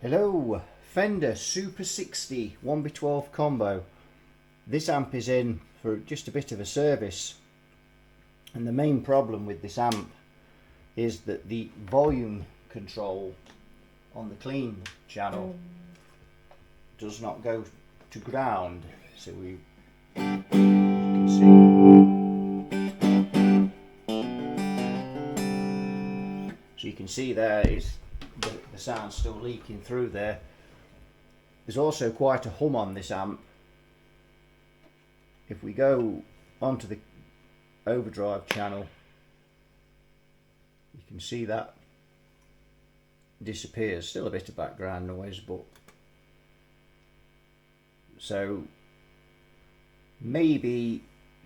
Hello, Fender Super 60 1x12 combo. This amp is in for just a bit of a service, and the main problem with this amp is that the volume control on the clean channel does not go to ground. So you can see. So you can see there is the sound still leaking through there. There's also quite a hum on this amp. If we go onto the overdrive channel, you can see that disappears. Still a bit of background noise, but so maybe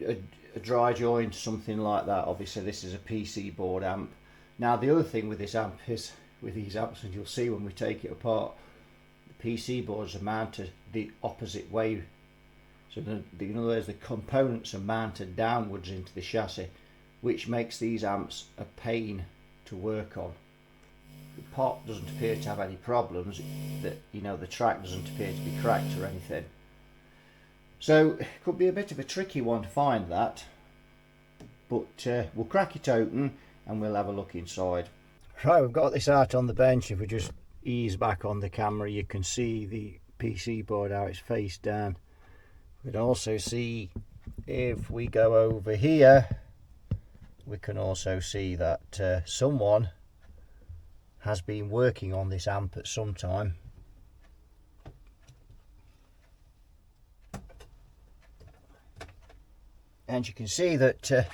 a dry joint, something like that. Obviously this is a PC board amp. Now the other thing with this amp is, with these amps, and you'll see when we take it apart, the PC boards are mounted the opposite way. So in other words, the components are mounted downwards into the chassis, which makes these amps a pain to work on. The pot doesn't appear to have any problems, that the track doesn't appear to be cracked or anything. So it could be a bit of a tricky one to find that, but we'll crack it open and we'll have a look inside. Right, we've got this out on the bench. If we just ease back on the camera, you can see the PC board how it's face down. We can also see, if we go over here, we can also see that someone has been working on this amp at some time. And you can see that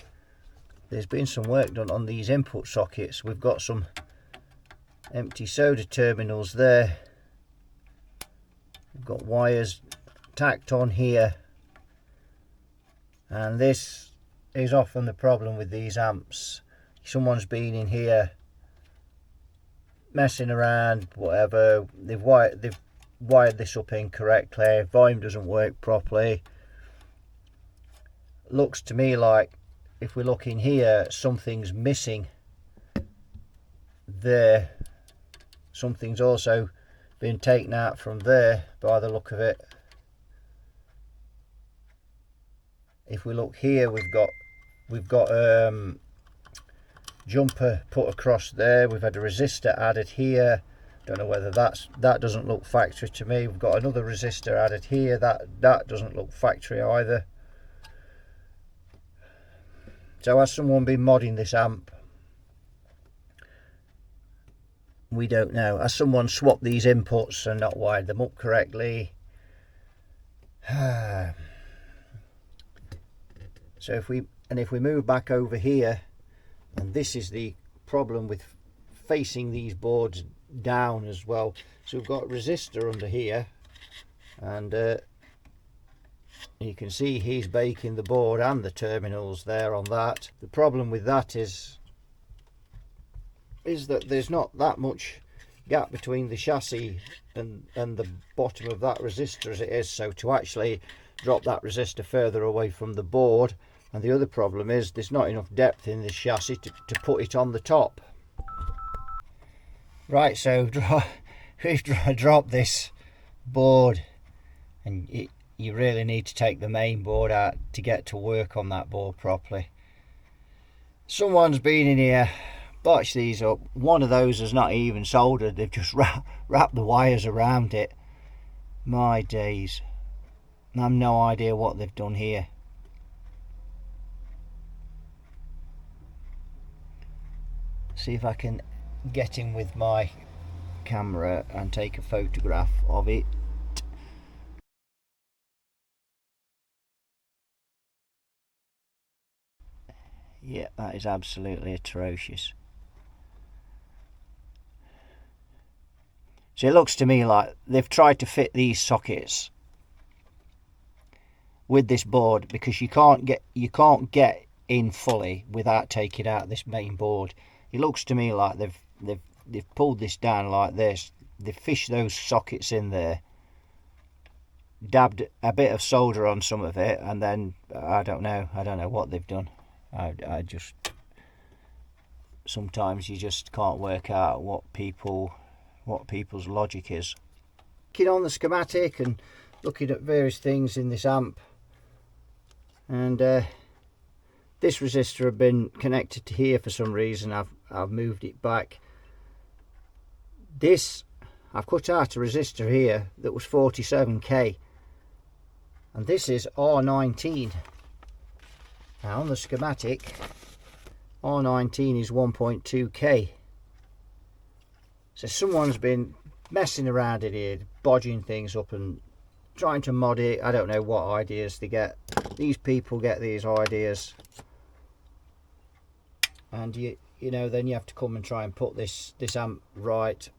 there's been some work done on these input sockets. We've got some empty solder terminals there. We've got wires tacked on here, and this is often the problem with these amps. Someone's been in here messing around, whatever. They've wired this up incorrectly. Volume doesn't work properly. Looks to me like, if we look in here, something's missing there. Something's also been taken out from there by the look of it. If we look here, we've got jumper put across there. We've had a resistor added here. Don't know whether that doesn't look factory to me. We've got another resistor added here. That doesn't look factory either. So has someone been modding this amp? We don't know. Has someone swapped these inputs and not wired them up correctly? So if we move back over here, and this is the problem with facing these boards down as well. So we've got a resistor under here, and you can see he's baking the board and the terminals there on that. The problem with that is that there's not that much gap between the chassis and the bottom of that resistor as it is. So to actually drop that resistor further away from the board, and the other problem is there's not enough depth in this chassis to put it on the top. Right, so we've dropped this board, and you really need to take the main board out to get to work on that board properly. Someone's been in here, botched these up. One of those is not even soldered. They've just wrapped the wires around it. My days. I have no idea what they've done here. See if I can get in with my camera and take a photograph of it. Yeah, that is absolutely atrocious. So it looks to me like they've tried to fit these sockets with this board, because you can't get in fully without taking out this main board. It looks to me like they've pulled this down like this. They've fished those sockets in there, dabbed a bit of solder on some of it, and then I don't know what they've done. I just, sometimes you just can't work out what people what people's logic is. Looking on the schematic and looking at various things in this amp, and this resistor had been connected to here for some reason. I've moved it back. This, I've cut out a resistor here that was 47k, and this is R19. Now on the schematic, R19 is 1.2k. So someone's been messing around in here, bodging things up and trying to mod it. I don't know what ideas they get. These people get these ideas, and you know, then you have to come and try and put this amp right.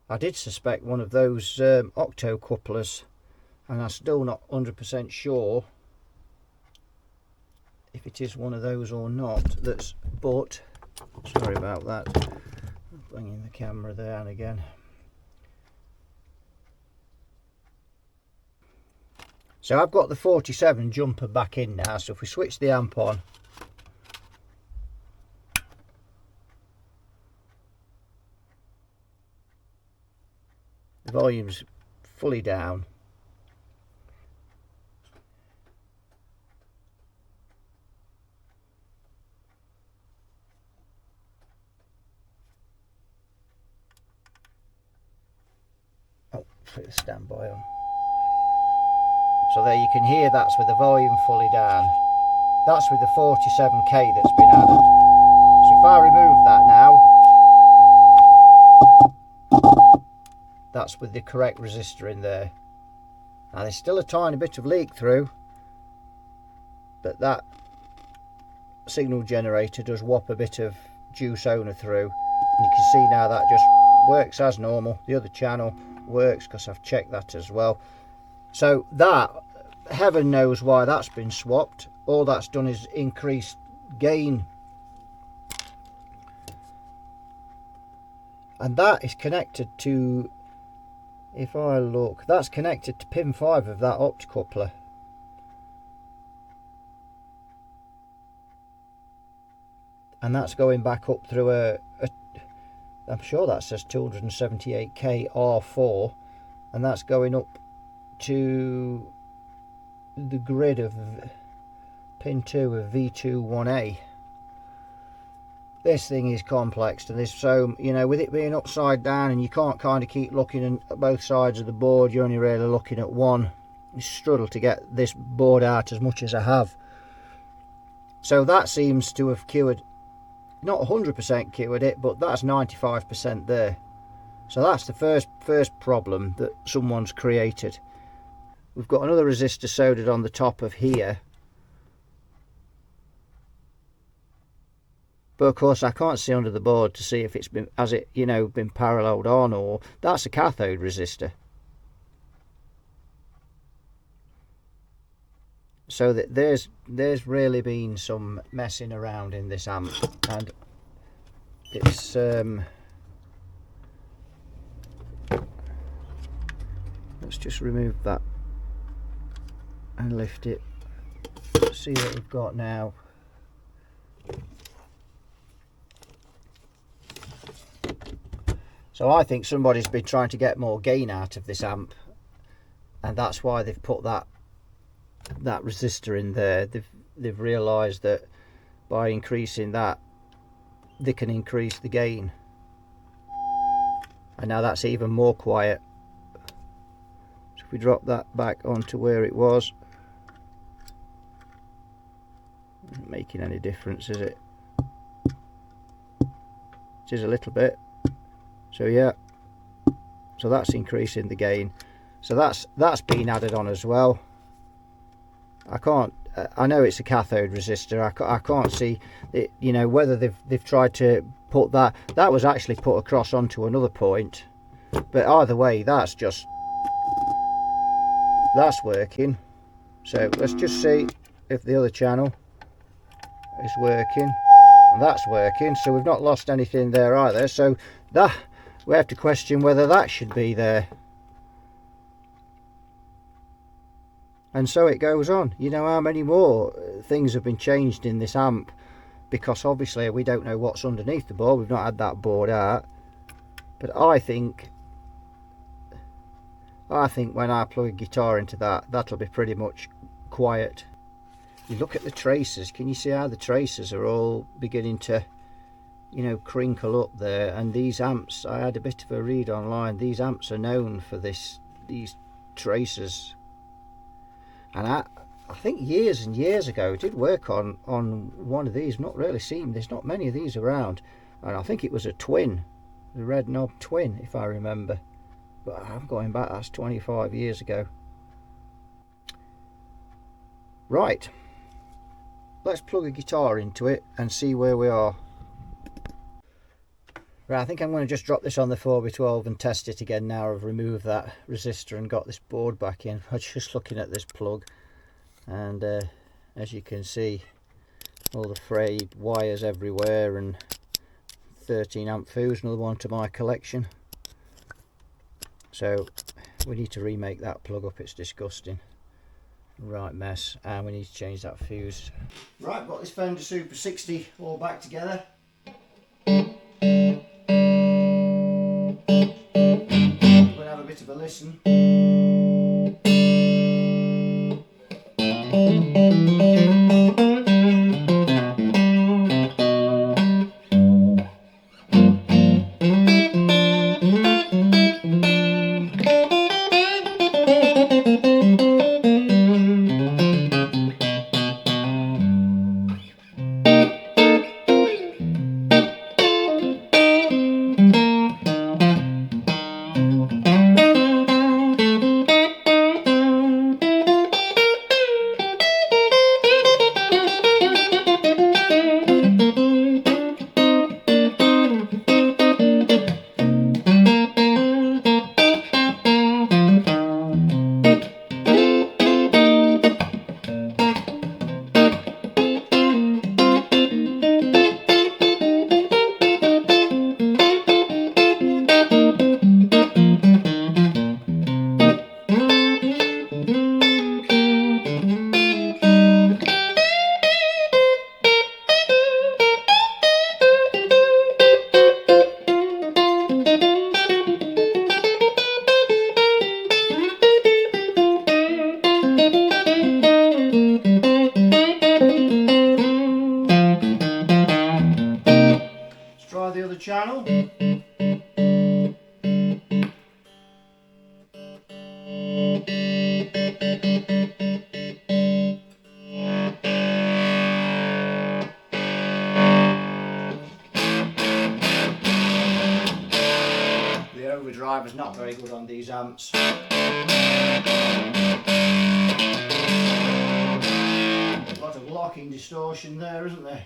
I did suspect one of those octo couplers, and I'm still not 100% sure if it is one of those or not. But sorry about that. I'm bringing the camera down again. So I've got the 47 jumper back in now, so if we switch the amp on, the volume's fully down. Oh, put the standby on. So there you can hear that's with the volume fully down. That's with the 47k that's been added. So if I remove that now, that's with the correct resistor in there. Now there's still a tiny bit of leak through, but that signal generator does whop a bit of juice owner through, and you can see now that just works as normal. The other channel works because I've checked that as well. So that, heaven knows why that's been swapped. All that's done is increase gain, and that is connected to, if I look, that's connected to pin 5 of that optocoupler. And that's going back up through I'm sure that says 278k R4, and that's going up to the grid of pin 2 of V21A. This thing is complex, and this, so you know, with it being upside down and you can't kind of keep looking at both sides of the board, you're only really looking at one. You struggle to get this board out as much as I have. So that seems to have cured, not 100% cured it, but that's 95% there. So that's the first problem that someone's created. We've got another resistor soldered on the top of here, but of course I can't see under the board to see if it's been, has it, you know, been paralleled on, or that's a cathode resistor. So that there's really been some messing around in this amp, and it's let's just remove that and lift it. See what we've got now. So I think somebody's been trying to get more gain out of this amp, and that's why they've put that resistor in there. They've realized that by increasing that, they can increase the gain, and now that's even more quiet. So if we drop that back onto where it was, isn't making any difference, is it? It is a little bit. So yeah, so that's increasing the gain. So that's been added on as well. I know it's a cathode resistor. I can't see it, you know, whether they've tried to put that was actually put across onto another point, but either way, that's working. So let's just see if the other channel is working, and that's working. So we've not lost anything there either. So that, we have to question whether that should be there. And so it goes on. You know how many more things have been changed in this amp, because obviously we don't know what's underneath the board. We've not had that board out, but I think when I plug a guitar into that, that'll be pretty much quiet. You look at the traces, can you see how the traces are all beginning to, you know, crinkle up there? And these amps, I had a bit of a read online, these amps are known for these traces. And I think years and years ago I did work on one of these. Not really seen, there's not many of these around, and I think it was a twin, the red knob twin, if I remember. But I'm going back, that's 25 years ago. Right, let's plug a guitar into it and see where we are. Right, I think I'm going to just drop this on the 4x12 and test it again now I've removed that resistor and got this board back in. I was just looking at this plug, and as you can see, all the frayed wires everywhere, and 13 amp fuse, another one to my collection. So we need to remake that plug up, it's disgusting. Right mess, and we need to change that fuse. Right, got this Fender Super 60 all back together. We're going to have a bit of a listen. The other channel. The overdrive is not very good on these amps. A lot of locking distortion there, isn't there?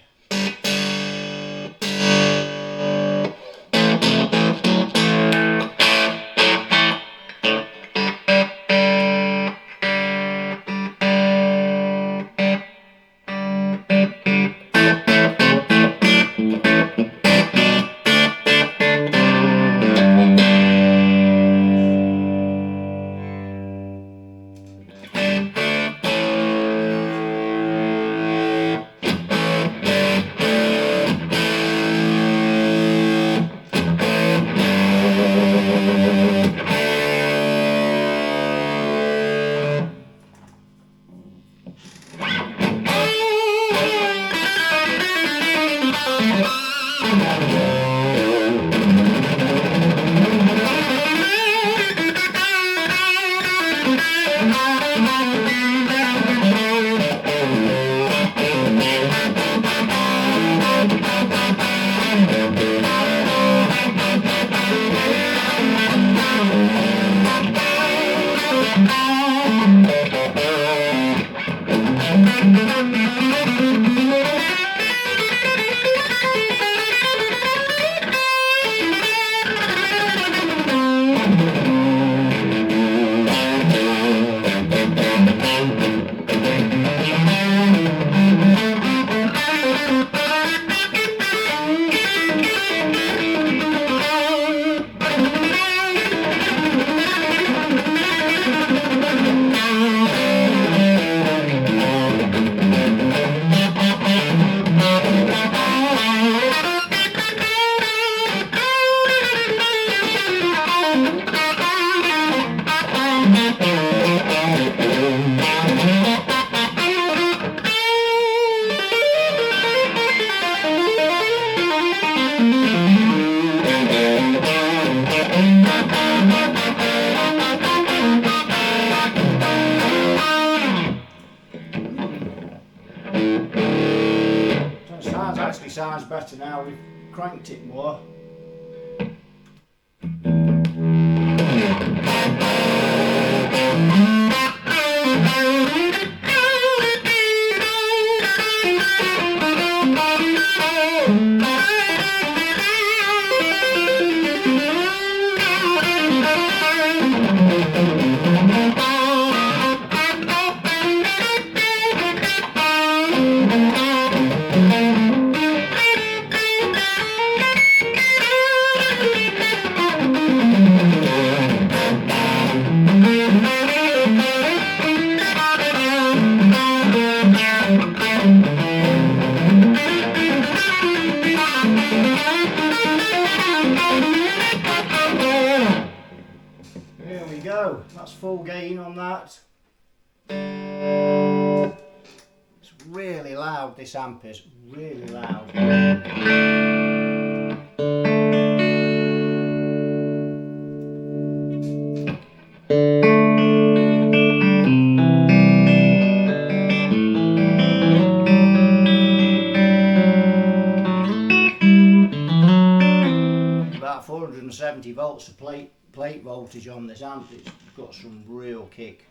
sounds better now we've cranked it more. There we go, that's full gain on that. It's really loud, this amp is really loud. About 470 volts of plate voltage on this amp. It's got some real kick.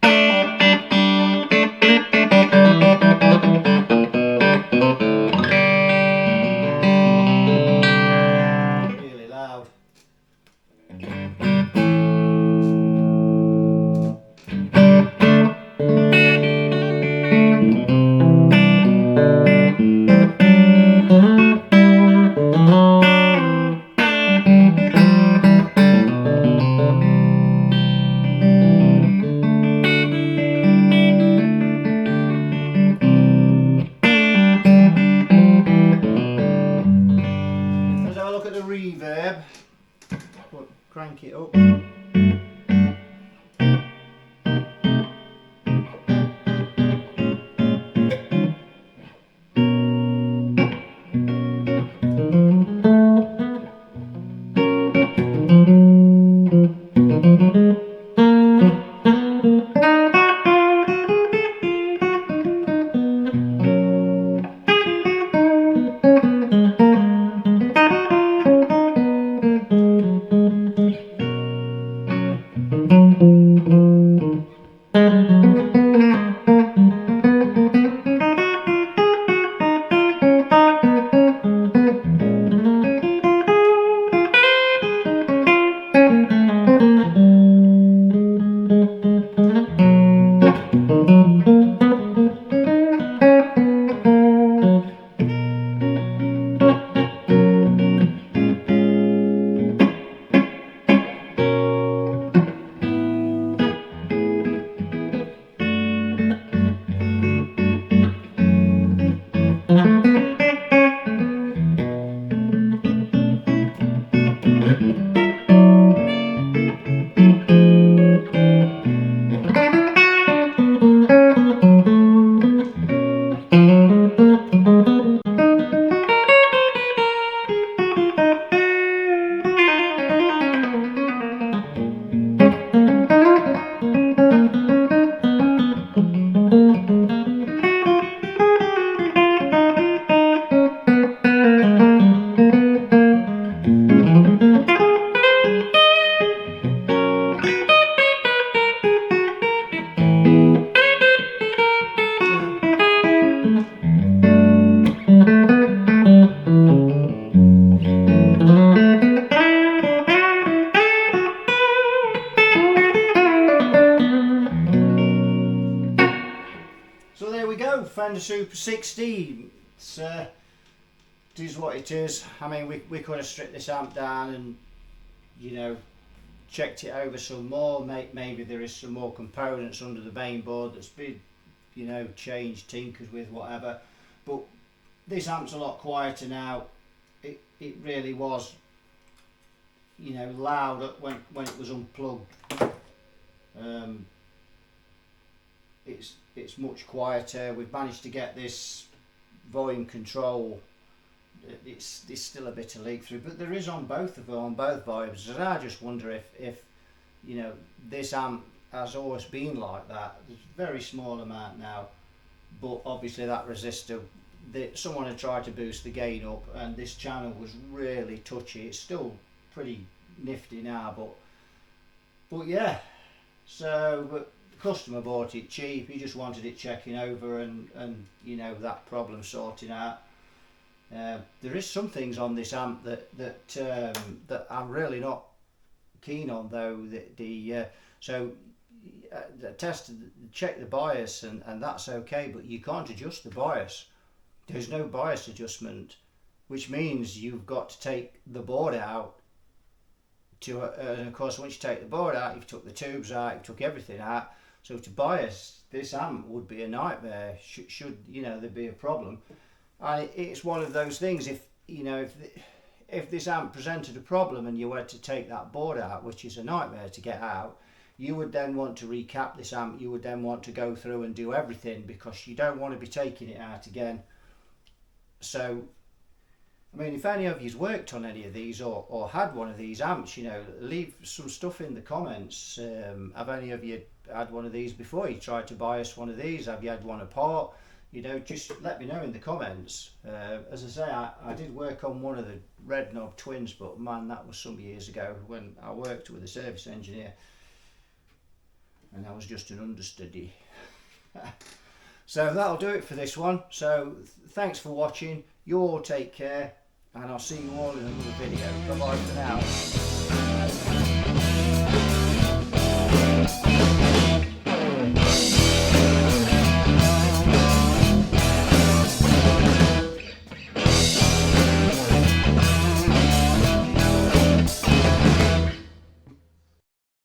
Really loud. Reverb, crank it up. Fender Super 16. It is what it is. I mean, we could have stripped this amp down and, you know, checked it over some more. Maybe there is some more components under the main board that's been, you know, changed, tinkered with, whatever. But this amp's a lot quieter now. It really was, you know, loud when it was unplugged. It's much quieter. We've managed to get this volume control. It's still a bit of leak through, but there is on both of them, on both volumes. And I just wonder if you know, this amp has always been like that. There's a very small amount now, but obviously that resistor someone had tried to boost the gain up, and this channel was really touchy. It's still pretty nifty now, but yeah. So, but the customer bought it cheap. He just wanted it checking over and you know, that problem sorting out. There is some things on this amp that I'm really not keen on, though. Check the bias, and that's okay, but you can't adjust the bias. There's no bias adjustment, which means you've got to take the board out and of course once you take the board out, you've took the tubes out, you've took everything out. So to bias this amp would be a nightmare. Should you know, there'd be a problem. And it's one of those things, if you know, if this amp presented a problem and you had to take that board out, which is a nightmare to get out, you would then want to recap this amp. You would then want to go through and do everything, because you don't want to be taking it out again. So, I mean, if any of you's worked on any of these or had one of these amps, you know, leave some stuff in the comments. Have any of you had one of these before? You tried to bias one of these? Have you had one apart? You know, just let me know in the comments. As I say, I did work on one of the Red Knob twins, but man, that was some years ago when I worked with a service engineer, and I was just an understudy. So that'll do it for this one. So thanks for watching. You all take care, and I'll see you all in another video. Bye bye for now.